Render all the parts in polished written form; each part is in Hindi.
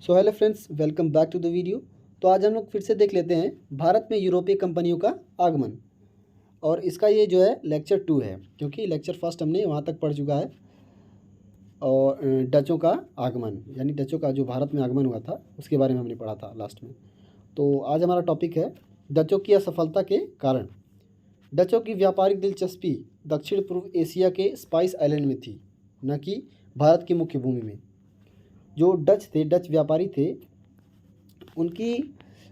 So hello friends, welcome back to the video. तो आज हम लोग फिर से देख लेते हैं भारत में यूरोपीय कंपनियों का आगमन। और इसका ये जो है लेक्चर 2 है, क्योंकि लेक्चर फर्स्ट हमने वहाँ तक पढ़ चुका है। और डचों का आगमन यानी डचों का जो भारत में आगमन हुआ था उसके बारे में हमने पढ़ा था लास्ट में। तो आज हमारा टॉपिक है डचों की असफलता के कारण। डचों की व्यापारिक दिलचस्पी दक्षिण पूर्व एशिया के स्पाइस आइलैंड में थी, न कि भारत की मुख्य भूमि में। जो डच व्यापारी थे, उनकी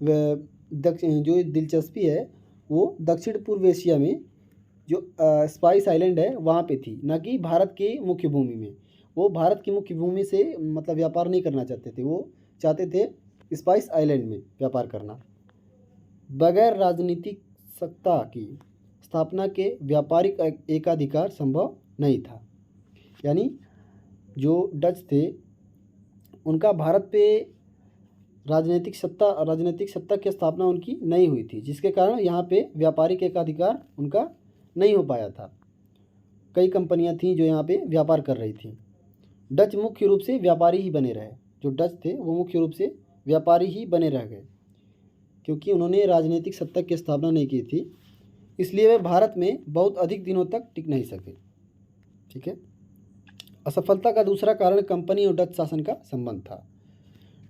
जो दिलचस्पी है वो दक्षिण पूर्व एशिया में जो स्पाइस आइलैंड है वहाँ पे थी, न कि भारत की मुख्य भूमि में। वो भारत की मुख्य भूमि से मतलब व्यापार नहीं करना चाहते थे, वो चाहते थे स्पाइस आइलैंड में व्यापार करना। बगैर राजनीतिक सत्ता की स्थापना के व्यापारिक एकाधिकार संभव नहीं था। यानी जो डच थे उनका भारत पे राजनीतिक सत्ता की स्थापना उनकी नहीं हुई थी, जिसके कारण यहाँ पे व्यापारिक एकाधिकार उनका नहीं हो पाया था। कई कंपनियां थीं जो यहाँ पे व्यापार कर रही थीं। डच मुख्य रूप से व्यापारी ही बने रहे। जो डच थे वो मुख्य रूप से व्यापारी ही बने रह गए, क्योंकि उन्होंने राजनीतिक सत्ता की स्थापना नहीं की थी, इसलिए वे भारत में बहुत अधिक दिनों तक टिक नहीं सके। ठीक है। असफलता का दूसरा कारण कंपनी और डच शासन का संबंध था।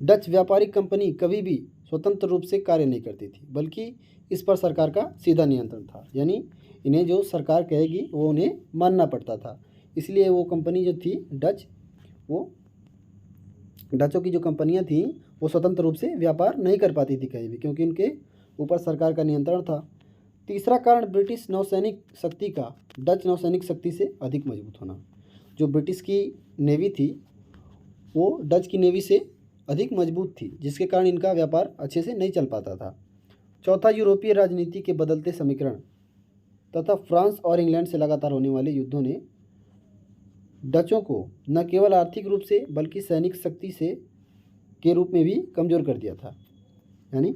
डच व्यापारिक कंपनी कभी भी स्वतंत्र रूप से कार्य नहीं करती थी, बल्कि इस पर सरकार का सीधा नियंत्रण था। यानी इन्हें जो सरकार कहेगी वो उन्हें मानना पड़ता था। इसलिए वो कंपनी जो थी डचों की जो कंपनियां थीं वो स्वतंत्र रूप से व्यापार नहीं कर पाती थी कहीं भी, क्योंकि उनके ऊपर सरकार का नियंत्रण था। तीसरा कारण ब्रिटिश नौसैनिक शक्ति का डच नौसैनिक शक्ति से अधिक मजबूत होना। जो ब्रिटिश की नेवी थी वो डच की नेवी से अधिक मजबूत थी, जिसके कारण इनका व्यापार अच्छे से नहीं चल पाता था। चौथा, यूरोपीय राजनीति के बदलते समीकरण तथा फ्रांस और इंग्लैंड से लगातार होने वाले युद्धों ने डचों को न केवल आर्थिक रूप से बल्कि सैनिक शक्ति से के रूप में भी कमज़ोर कर दिया था। यानी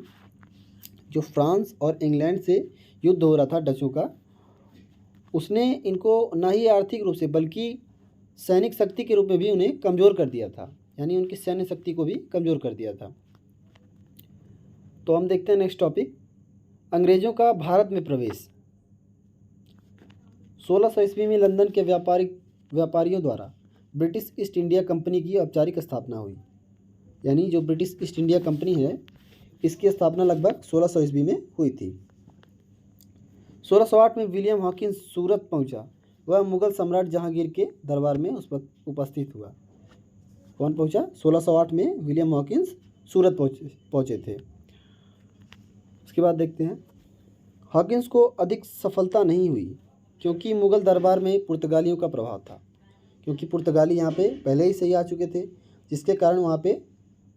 जो फ्रांस और इंग्लैंड से युद्ध हो रहा था डचों का, उसने इनको न ही आर्थिक रूप से बल्कि सैनिक शक्ति के रूप में भी उन्हें कमज़ोर कर दिया था। यानी उनकी सैन्य शक्ति को भी कमज़ोर कर दिया था। तो हम देखते हैं नेक्स्ट टॉपिक, अंग्रेज़ों का भारत में प्रवेश। 1600 ईस्वी में लंदन के व्यापारियों द्वारा ब्रिटिश ईस्ट इंडिया कंपनी की औपचारिक स्थापना हुई। यानी जो ब्रिटिश ईस्ट इंडिया कंपनी है इसकी स्थापना लगभग 1600 ईस्वी में हुई थी। 1608 में विलियम हॉकिंस सूरत पहुंचा। वह मुगल सम्राट जहांगीर के दरबार में उस पर उपस्थित हुआ। कौन पहुंचा? 1608 में विलियम हॉकिंस सूरत पहुंचे थे। उसके बाद देखते हैं, हॉकिंस को अधिक सफलता नहीं हुई क्योंकि मुगल दरबार में पुर्तगालियों का प्रभाव था। क्योंकि पुर्तगाली यहाँ पे पहले ही सही आ चुके थे, जिसके कारण वहाँ पे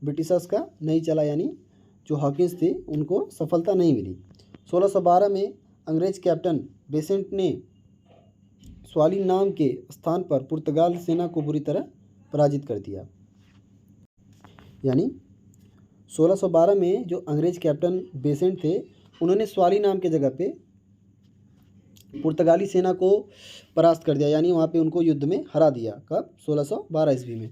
ब्रिटिशर्स का नहीं चला। यानी जो हॉकिंस थे उनको सफलता नहीं मिली। 1612 में अंग्रेज कैप्टन बेसेंट ने स्वाली नाम के स्थान पर पुर्तगाल सेना को बुरी तरह पराजित कर दिया। यानी 1612 में जो अंग्रेज कैप्टन बेसेंट थे उन्होंने स्वाली नाम के जगह पे पुर्तगाली सेना को परास्त कर दिया। यानी वहाँ पे उनको युद्ध में हरा दिया। कब? 1612 ईस्वी में।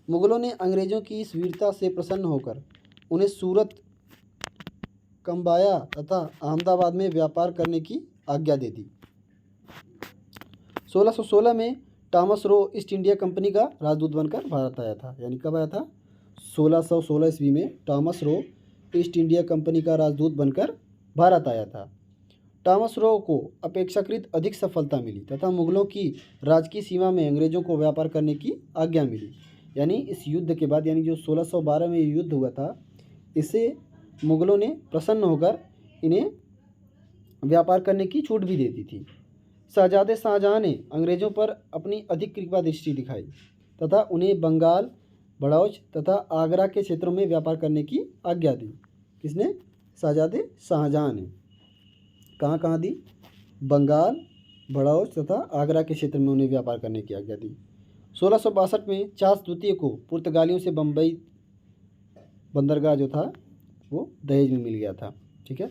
मुगलों ने अंग्रेज़ों की इस वीरता से प्रसन्न होकर उन्हें सूरत, कंबाया तथा अहमदाबाद में व्यापार करने की आज्ञा दे दी। 1616 में Thomas Roe east India company का राजदूत बनकर भारत आया था। यानी कब आया था? 1616 ईस्वी में Thomas Roe east India company का राजदूत बनकर भारत आया था। टॉमस रो को अपेक्षाकृत अधिक सफलता मिली तथा मुगलों की राजकीय सीमा में अंग्रेज़ों को व्यापार करने की आज्ञा मिली। यानी इस युद्ध के बाद, यानी जो 1612 में युद्ध हुआ था, इससे मुगलों ने प्रसन्न होकर इन्हें व्यापार करने की छूट भी दे दी थी। शहजादे शाहजहाँ ने अंग्रेज़ों पर अपनी अधिक कृपा दृष्टि दिखाई तथा उन्हें बंगाल, बड़ौच तथा आगरा के क्षेत्रों में व्यापार करने की आज्ञा दी। किसने? शहजादे शाहजहाँ ने। कहाँ कहाँ दी? बंगाल, बड़ौच तथा आगरा के क्षेत्र में उन्हें व्यापार करने की आज्ञा दी। 1662 में चार्ल्स द्वितीय को पुर्तगालियों से बम्बई बंदरगाह जो था वो दहेज में मिल गया था। ठीक है,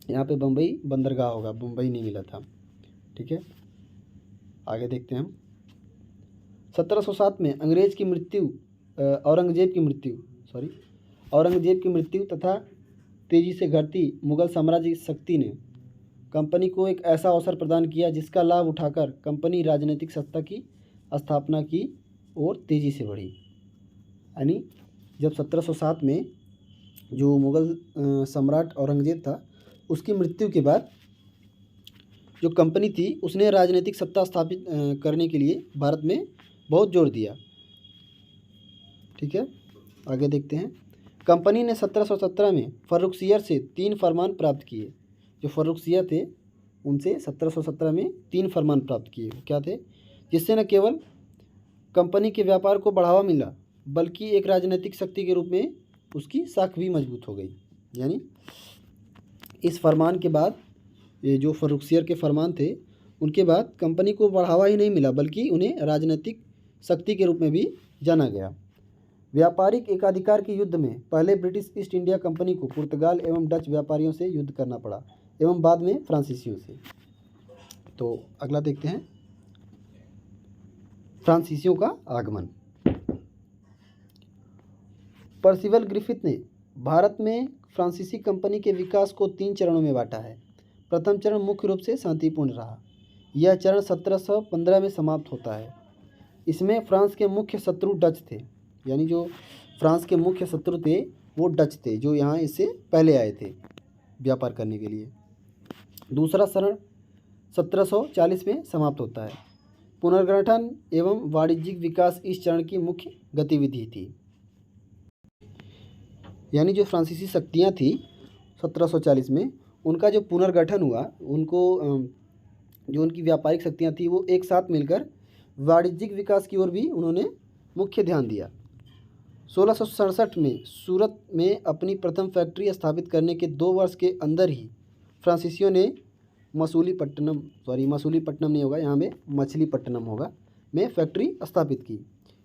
यहाँ पे बम्बई बंदरगाह होगा, मुंबई नहीं मिला था। ठीक है, आगे देखते हैं हम। 1707 में औरंगजेब की मृत्यु औरंगजेब की मृत्यु तथा तेजी से घटती मुगल साम्राज्य की शक्ति ने कंपनी को एक ऐसा अवसर प्रदान किया जिसका लाभ उठाकर कंपनी राजनीतिक सत्ता की स्थापना की और तेजी से बढ़ी। यानी जब 1707 में जो मुगल सम्राट औरंगजेब था उसकी मृत्यु के बाद जो कंपनी थी उसने राजनीतिक सत्ता स्थापित करने के लिए भारत में बहुत जोर दिया। ठीक है, आगे देखते हैं। कंपनी ने 1717 में फर्रुखसियर से 3 फरमान प्राप्त किए। जो फर्रुखसियर थे उनसे 1717 में 3 फरमान प्राप्त किए। क्या थे? जिससे न केवल कंपनी के व्यापार को बढ़ावा मिला बल्कि एक राजनीतिक शक्ति के रूप में उसकी साख भी मजबूत हो गई। यानी इस फरमान के बाद, ये जो फर्रुखसियर के फरमान थे उनके बाद कंपनी को बढ़ावा ही नहीं मिला बल्कि उन्हें राजनीतिक शक्ति के रूप में भी जाना गया। व्यापारिक एकाधिकार के युद्ध में पहले ब्रिटिश ईस्ट इंडिया कंपनी को पुर्तगाल एवं डच व्यापारियों से युद्ध करना पड़ा एवं बाद में फ्रांसीसियों से। तो अगला देखते हैं, फ्रांसीसियों का आगमन। पर्सिवल ग्रिफिथ ने भारत में फ्रांसीसी कंपनी के विकास को 3 चरणों में बांटा है। प्रथम चरण मुख्य रूप से शांतिपूर्ण रहा। यह चरण 1715 में समाप्त होता है। इसमें फ्रांस के मुख्य शत्रु डच थे। यानी जो फ्रांस के मुख्य शत्रु थे वो डच थे, जो यहाँ इससे पहले आए थे व्यापार करने के लिए। दूसरा चरण 1740 में समाप्त होता है। पुनर्गठन एवं वाणिज्यिक विकास इस चरण की मुख्य गतिविधि थी। यानी जो फ्रांसीसी शक्तियाँ थी 1740 में, उनका जो पुनर्गठन हुआ, उनको जो उनकी व्यापारिक शक्तियाँ थी वो एक साथ मिलकर वाणिज्यिक विकास की ओर भी उन्होंने मुख्य ध्यान दिया। 1667 में सूरत में अपनी प्रथम फैक्ट्री स्थापित करने के 2 वर्ष के अंदर ही फ्रांसीसियों ने मसूलीपट्टनम नहीं होगा, यहाँ में मछलीपट्टनम होगा, में फैक्ट्री स्थापित की।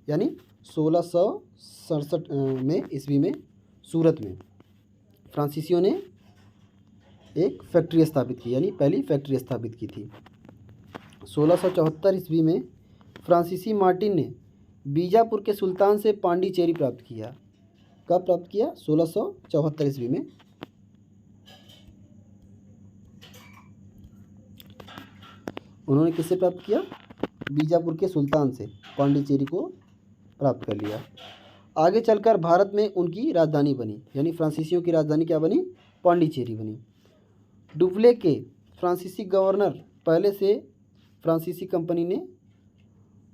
यानी 1667 में ईस्वी में सूरत में फ्रांसीसियों ने एक फैक्ट्री स्थापित की, यानी पहली फैक्ट्री स्थापित की थी। 1674 ईस्वी में फ्रांसीसी मार्टिन ने बीजापुर के सुल्तान से पांडिचेरी प्राप्त किया। कब प्राप्त किया? 1674 ईस्वी में। उन्होंने किससे प्राप्त किया? बीजापुर के सुल्तान से पांडिचेरी को प्राप्त कर लिया। आगे चलकर भारत में उनकी राजधानी बनी। यानी फ्रांसीसियों की राजधानी क्या बनी? पांडिचेरी बनी। डुप्ले के फ्रांसीसी गवर्नर पहले से फ्रांसीसी कंपनी ने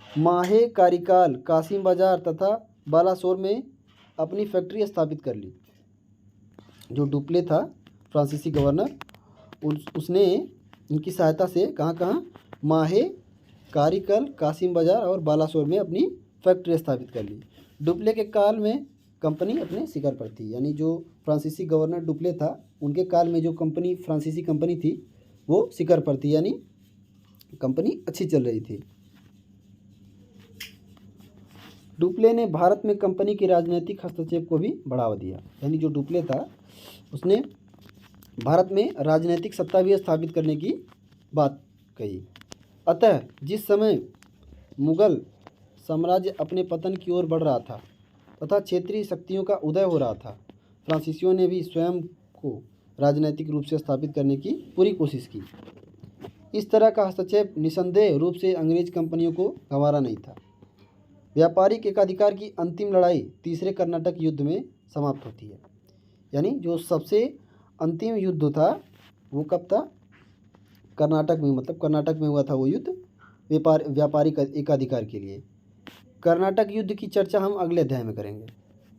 माहे कारिकाल, कासिम बाजार तथा बालासोर में अपनी फैक्ट्री स्थापित कर ली। जो डुप्ले था फ्रांसीसी गवर्नर, उसने इनकी सहायता से कहाँ माहे, कारिकल, कासिम बाजार और बालासोर में अपनी फैक्ट्री स्थापित कर ली। डुप्ले के काल में कंपनी अपने शिखर पर थी। यानी जो फ्रांसीसी गवर्नर डुप्ले था उनके काल में जो कंपनी फ्रांसीसी कंपनी थी वो शिखर पर थी, यानी कंपनी अच्छी चल रही थी। डुप्ले ने भारत में कंपनी के राजनीतिक हस्तक्षेप को भी बढ़ावा दिया। यानी जो डुप्ले था उसने भारत में राजनीतिक सत्ता भी स्थापित करने की बात कही। अतः जिस समय मुगल साम्राज्य अपने पतन की ओर बढ़ रहा था तथा क्षेत्रीय शक्तियों का उदय हो रहा था, फ्रांसीसियों ने भी स्वयं को राजनीतिक रूप से स्थापित करने की पूरी कोशिश की। इस तरह का हस्तक्षेप निसंदेह रूप से अंग्रेज कंपनियों को गंवारा नहीं था। व्यापारिक एकाधिकार की अंतिम लड़ाई तीसरे कर्नाटक युद्ध में समाप्त होती है। यानी जो सबसे अंतिम युद्ध था वो कब था? कर्नाटक में, मतलब कर्नाटक में हुआ था वो युद्ध व्यापारिक एकाधिकार के लिए। कर्नाटक युद्ध की चर्चा हम अगले अध्याय में करेंगे।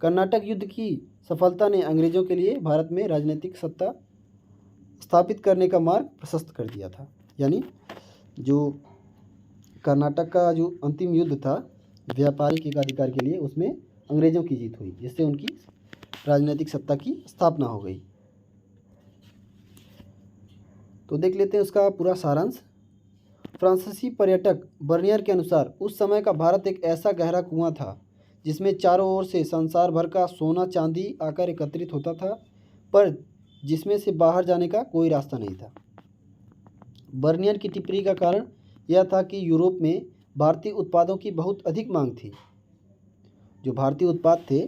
कर्नाटक युद्ध की सफलता ने अंग्रेजों के लिए भारत में राजनीतिक सत्ता स्थापित करने का मार्ग प्रशस्त कर दिया था। यानी जो कर्नाटक का जो अंतिम युद्ध था व्यापारिक एकाधिकार के लिए, उसमें अंग्रेजों की जीत हुई, जिससे उनकी राजनीतिक सत्ता की स्थापना हो गई। तो देख लेते हैं उसका पूरा सारांश। फ्रांसीसी पर्यटक बर्नियर के अनुसार उस समय का भारत एक ऐसा गहरा कुआं था जिसमें चारों ओर से संसार भर का सोना चांदी आकर एकत्रित होता था, पर जिसमें से बाहर जाने का कोई रास्ता नहीं था। बर्नियर की टिप्पणी का कारण यह था कि यूरोप में भारतीय उत्पादों की बहुत अधिक मांग थी। जो भारतीय उत्पाद थे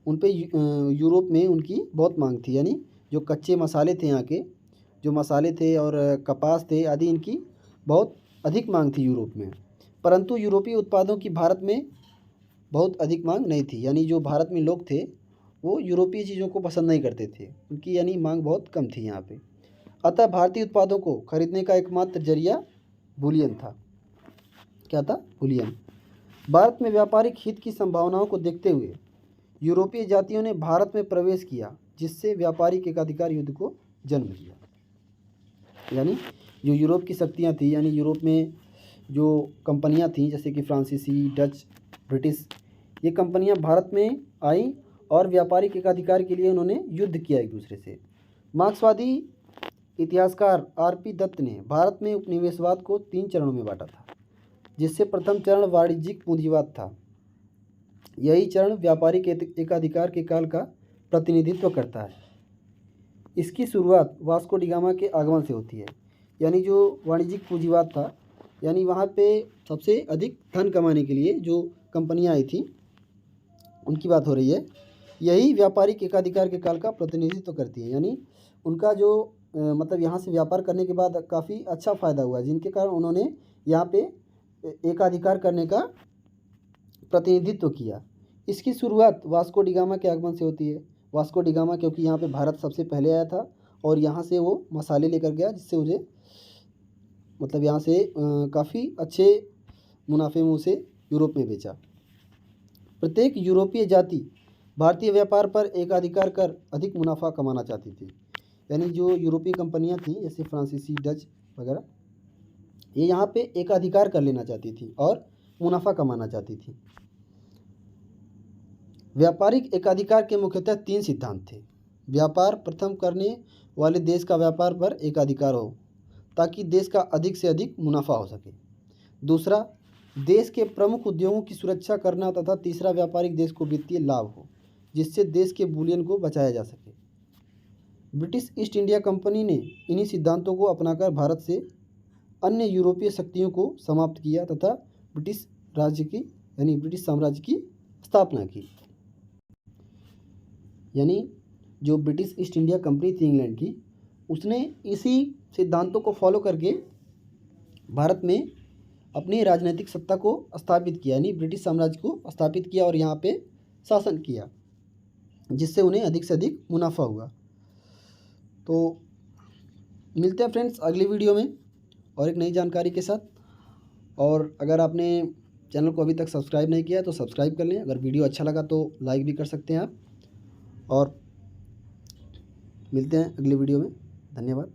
उन पे यूरोप में उनकी बहुत मांग थी। यानी जो कच्चे मसाले थे यहाँ के, जो मसाले थे और कपास थे आदि, इनकी बहुत अधिक मांग थी यूरोप में। परंतु यूरोपीय उत्पादों की भारत में बहुत अधिक मांग नहीं थी। यानी जो भारत में लोग थे वो यूरोपीय चीज़ों को पसंद नहीं करते थे, उनकी यानी मांग बहुत कम थी यहाँ पे। अतः भारतीय उत्पादों को खरीदने का एकमात्र जरिया बुलियन था। क्या था? बुलियन। भारत में व्यापारिक हित की संभावनाओं को देखते हुए यूरोपीय जातियों ने भारत में प्रवेश किया, जिससे व्यापारिक एकाधिकार युद्ध को जन्म दिया। यानी जो यूरोप की शक्तियाँ थी, यानी यूरोप में जो कंपनियाँ थीं जैसे कि फ्रांसीसी, डच, ब्रिटिश, ये कंपनियाँ भारत में आई और व्यापारिक एकाधिकार के लिए उन्होंने युद्ध किया एक दूसरे से। मार्क्सवादी इतिहासकार आर.पी. दत्त ने भारत में उपनिवेशवाद को 3 चरणों में बांटा था, जिससे प्रथम चरण वाणिज्यिक पूंजीवाद था। यही चरण व्यापारिक एकाधिकार के काल का प्रतिनिधित्व करता है। इसकी शुरुआत वास्को डी गामा के आगमन से होती है। यानी जो वाणिज्यिक पूंजीवाद था, यानी वहाँ पे सबसे अधिक धन कमाने के लिए जो कंपनियाँ आई थी उनकी बात हो रही है। यही व्यापारिक एकाधिकार के काल का प्रतिनिधित्व करती है। यानी उनका जो मतलब यहाँ से व्यापार करने के बाद काफ़ी अच्छा फ़ायदा हुआ, जिनके कारण उन्होंने यहाँ पे एकाधिकार करने का प्रतिनिधित्व किया। इसकी शुरुआत वास्को डी गामा के आगमन से होती है। वास्को डी गामा क्योंकि यहाँ पे भारत सबसे पहले आया था और यहाँ से वो मसाले लेकर गया, जिससे उसे मतलब यहाँ से काफ़ी अच्छे मुनाफे में उसे यूरोप में बेचा। प्रत्येक यूरोपीय जाति भारतीय व्यापार पर एकाधिकार कर अधिक मुनाफा कमाना चाहती थी। यानी जो यूरोपीय कंपनियां थीं जैसे फ्रांसीसी, डच वगैरह, ये यहाँ पे एकाधिकार कर लेना चाहती थी और मुनाफा कमाना चाहती थी। व्यापारिक एकाधिकार के मुख्यतः 3 सिद्धांत थे। व्यापार प्रथम करने वाले देश का व्यापार पर एकाधिकार हो ताकि देश का अधिक से अधिक मुनाफा हो सके। दूसरा, देश के प्रमुख उद्योगों की सुरक्षा करना तथा तीसरा, व्यापारिक देश को वित्तीय लाभ हो जिससे देश के बुलियन को बचाया जा सके। ब्रिटिश ईस्ट इंडिया कंपनी ने इन्हीं सिद्धांतों को अपनाकर भारत से अन्य यूरोपीय शक्तियों को समाप्त किया तथा ब्रिटिश राज्य की यानी ब्रिटिश साम्राज्य की स्थापना की। यानी जो ब्रिटिश ईस्ट इंडिया कंपनी थी इंग्लैंड की, उसने इसी सिद्धांतों को फॉलो करके भारत में अपनी राजनीतिक सत्ता को स्थापित किया, यानी ब्रिटिश साम्राज्य को स्थापित किया और यहाँ पे शासन किया, जिससे उन्हें अधिक से अधिक मुनाफा हुआ। तो मिलते हैं फ्रेंड्स अगली वीडियो में और एक नई जानकारी के साथ। और अगर आपने चैनल को अभी तक सब्सक्राइब नहीं किया तो सब्सक्राइब कर लें। अगर वीडियो अच्छा लगा तो लाइक भी कर सकते हैं आप। और मिलते हैं अगली वीडियो में। धन्यवाद।